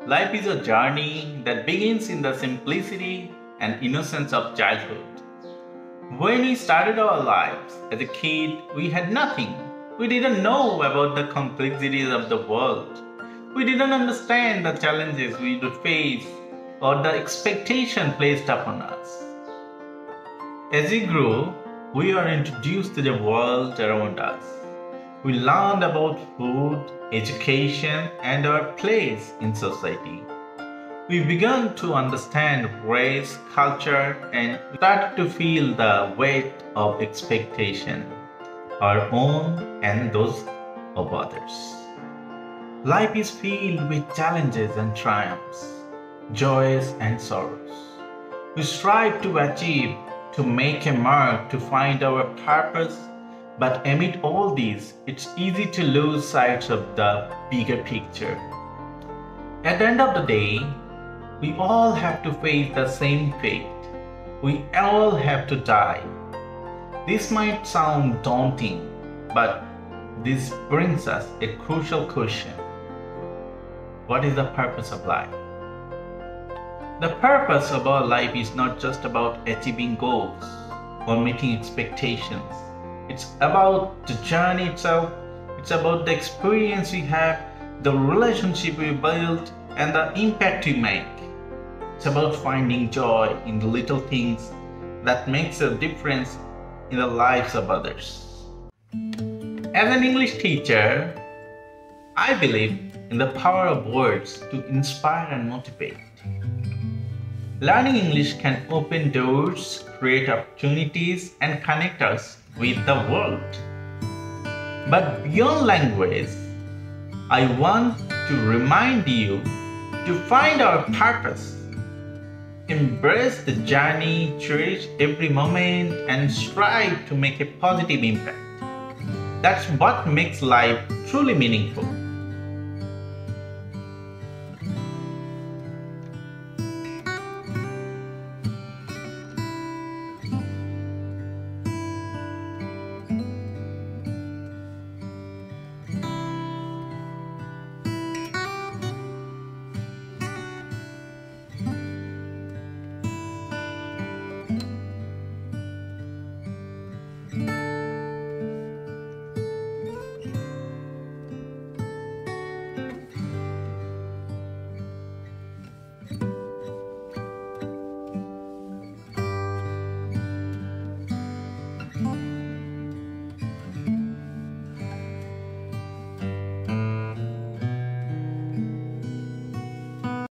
Life is a journey that begins in the simplicity and innocence of childhood. When we started our lives as a kid, we had nothing. We didn't know about the complexities of the world. We didn't understand the challenges we would face or the expectation placed upon us. As we grow, we are introduced to the world around us. We learn about food, education, and our place in society. We began to understand race, culture, and start to feel the weight of expectation, our own and those of others. Life is filled with challenges and triumphs, joys and sorrows. We strive to achieve, to make a mark, to find our purpose, but amid all these, it's easy to lose sight of the bigger picture. At the end of the day, we all have to face the same fate. We all have to die. This might sound daunting, but this brings us a crucial question. What is the purpose of life? The purpose of our life is not just about achieving goals or meeting expectations. It's about the journey itself. It's about the experience we have, the relationship we build, and the impact we make. It's about finding joy in the little things that makes a difference in the lives of others. As an English teacher, I believe in the power of words to inspire and motivate. Learning English can open doors, create opportunities, and connect us with the world. But beyond language, I want to remind you to find our purpose. Embrace the journey, cherish every moment, and strive to make a positive impact. That's what makes life truly meaningful.